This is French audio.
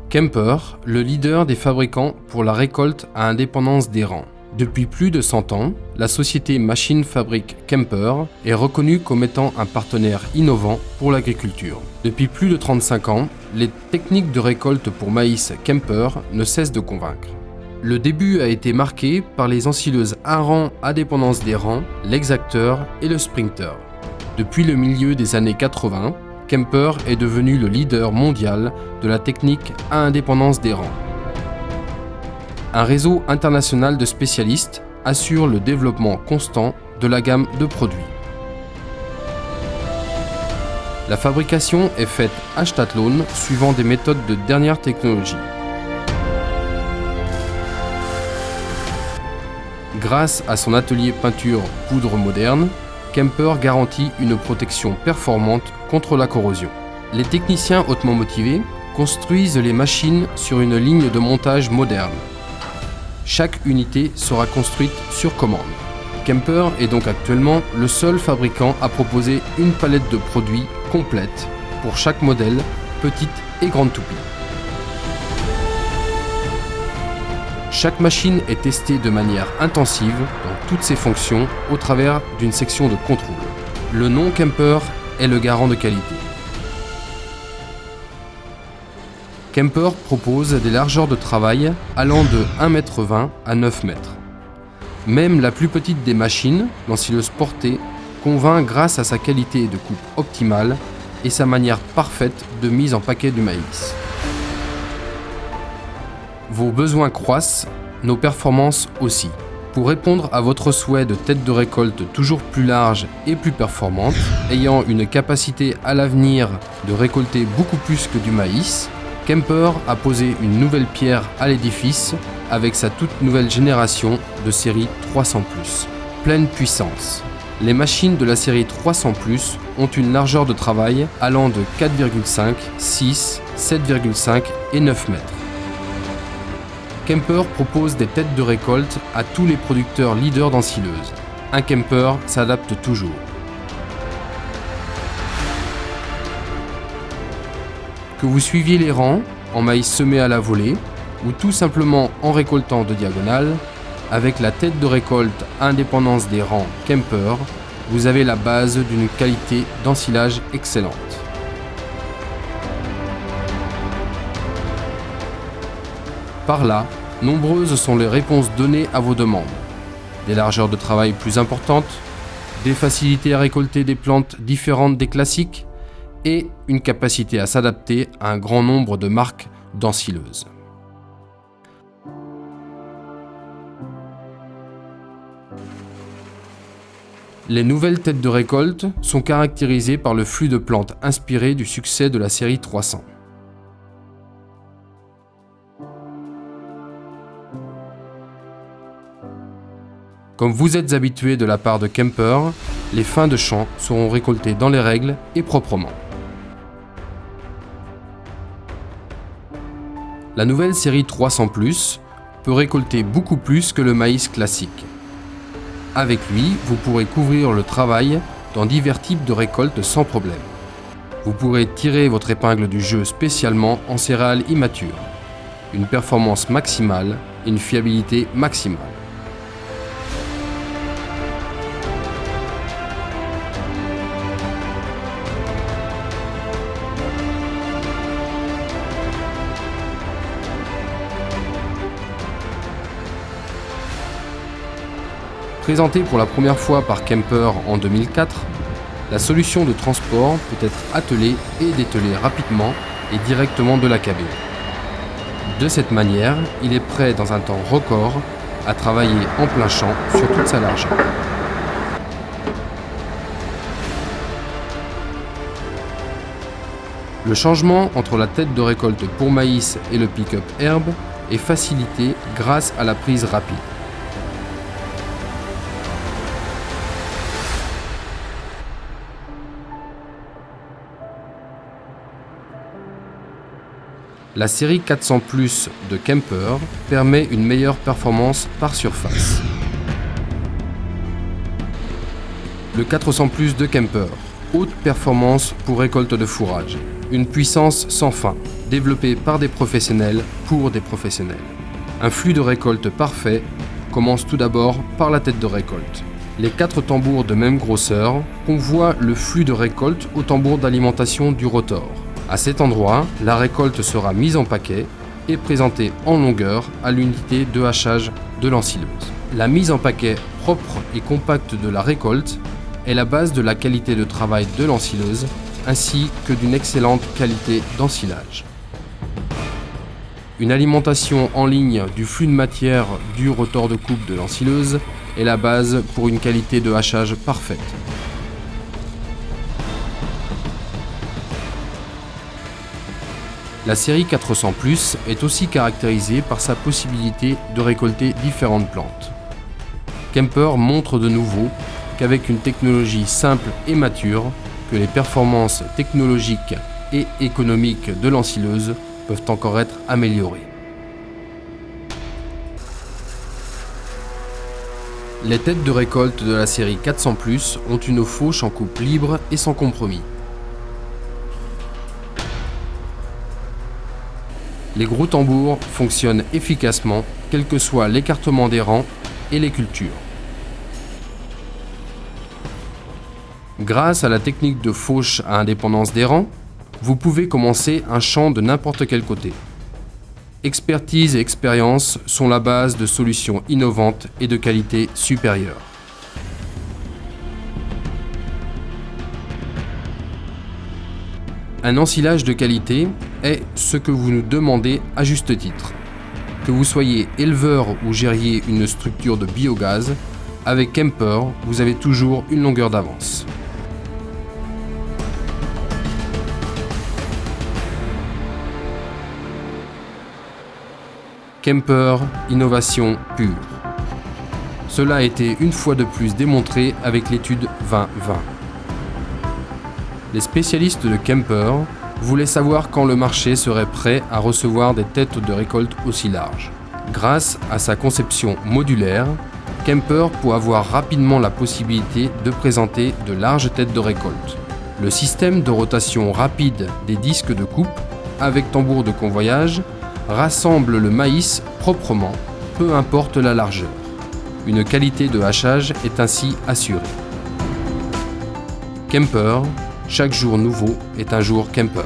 Kemper, le leader des fabricants pour la récolte à indépendance des rangs. Depuis plus de 100 ans, la société Machine Fabrique Kemper est reconnue comme étant un partenaire innovant pour l'agriculture. Depuis plus de 35 ans, les techniques de récolte pour maïs Kemper ne cessent de convaincre. Le début a été marqué par les ensileuses à rang à dépendance des rangs, l'exacteur et le sprinter. Depuis le milieu des années 80, Kemper est devenu le leader mondial de la technique à indépendance des rangs. Un réseau international de spécialistes assure le développement constant de la gamme de produits. La fabrication est faite à Stadtlohn suivant des méthodes de dernière technologie. Grâce à son atelier peinture poudre moderne, Kemper garantit une protection performante contre la corrosion. Les techniciens hautement motivés construisent les machines sur une ligne de montage moderne. Chaque unité sera construite sur commande. Kemper est donc actuellement le seul fabricant à proposer une palette de produits complète pour chaque modèle, petite et grande toupie. Chaque machine est testée de manière intensive dans toutes ses fonctions au travers d'une section de contrôle. Le nom Kemper est le garant de qualité. Kemper propose des largeurs de travail allant de 1,20 m à 9 m. Même la plus petite des machines, l'ensileuse portée, convainc grâce à sa qualité de coupe optimale et sa manière parfaite de mise en paquet du maïs. Vos besoins croissent, nos performances aussi. Pour répondre à votre souhait de tête de récolte toujours plus large et plus performante, ayant une capacité à l'avenir de récolter beaucoup plus que du maïs, Kemper a posé une nouvelle pierre à l'édifice avec sa toute nouvelle génération de série 300+. Pleine puissance. Les machines de la série 300+, ont une largeur de travail allant de 4,5, 6, 7,5 et 9 mètres. Kemper propose des têtes de récolte à tous les producteurs leaders d'ensileuses. Un Kemper s'adapte toujours. Que vous suiviez les rangs, en maïs semé à la volée, ou tout simplement en récoltant de diagonale, avec la tête de récolte à indépendance des rangs Kemper, vous avez la base d'une qualité d'ensilage excellente. Par là, nombreuses sont les réponses données à vos demandes. Des largeurs de travail plus importantes, des facilités à récolter des plantes différentes des classiques et une capacité à s'adapter à un grand nombre de marques d'ensileuses. Les nouvelles têtes de récolte sont caractérisées par le flux de plantes inspiré du succès de la série 300. Comme vous êtes habitué de la part de Kemper, les fins de champ seront récoltées dans les règles et proprement. La nouvelle série 300+, peut récolter beaucoup plus que le maïs classique. Avec lui, vous pourrez couvrir le travail dans divers types de récoltes sans problème. Vous pourrez tirer votre épingle du jeu spécialement en céréales immatures. Une performance maximale et une fiabilité maximale. Présentée pour la première fois par Kemper en 2004, la solution de transport peut être attelée et dételée rapidement et directement de la cabine. De cette manière, il est prêt dans un temps record à travailler en plein champ sur toute sa largeur. Le changement entre la tête de récolte pour maïs et le pick-up herbe est facilité grâce à la prise rapide. La série 400+ de Kemper permet une meilleure performance par surface. Le 400+ de Kemper, haute performance pour récolte de fourrage. Une puissance sans fin, développée par des professionnels pour des professionnels. Un flux de récolte parfait commence tout d'abord par la tête de récolte. Les 4 tambours de même grosseur convoient le flux de récolte au tambour d'alimentation du rotor. À cet endroit, la récolte sera mise en paquet et présentée en longueur à l'unité de hachage de l'ensileuse. La mise en paquet propre et compacte de la récolte est la base de la qualité de travail de l'ensileuse ainsi que d'une excellente qualité d'ensilage. Une alimentation en ligne du flux de matière du rotor de coupe de l'ensileuse est la base pour une qualité de hachage parfaite. La série 400+ est aussi caractérisée par sa possibilité de récolter différentes plantes. Kemper montre de nouveau qu'avec une technologie simple et mature, que les performances technologiques et économiques de l'ensileuse peuvent encore être améliorées. Les têtes de récolte de la série 400+ ont une fauche en coupe libre et sans compromis. Les gros tambours fonctionnent efficacement, quel que soit l'écartement des rangs et les cultures. Grâce à la technique de fauche à indépendance des rangs, vous pouvez commencer un champ de n'importe quel côté. Expertise et expérience sont la base de solutions innovantes et de qualité supérieure. Un ensilage de qualité est ce que vous nous demandez à juste titre. Que vous soyez éleveur ou gériez une structure de biogaz, avec Kemper, vous avez toujours une longueur d'avance. Kemper, innovation pure. Cela a été une fois de plus démontré avec l'étude 2020. Les spécialistes de Kemper voulaient savoir quand le marché serait prêt à recevoir des têtes de récolte aussi larges. Grâce à sa conception modulaire, Kemper peut avoir rapidement la possibilité de présenter de larges têtes de récolte. Le système de rotation rapide des disques de coupe, avec tambour de convoyage, rassemble le maïs proprement, peu importe la largeur. Une qualité de hachage est ainsi assurée. Kemper, chaque jour nouveau est un jour Kemper.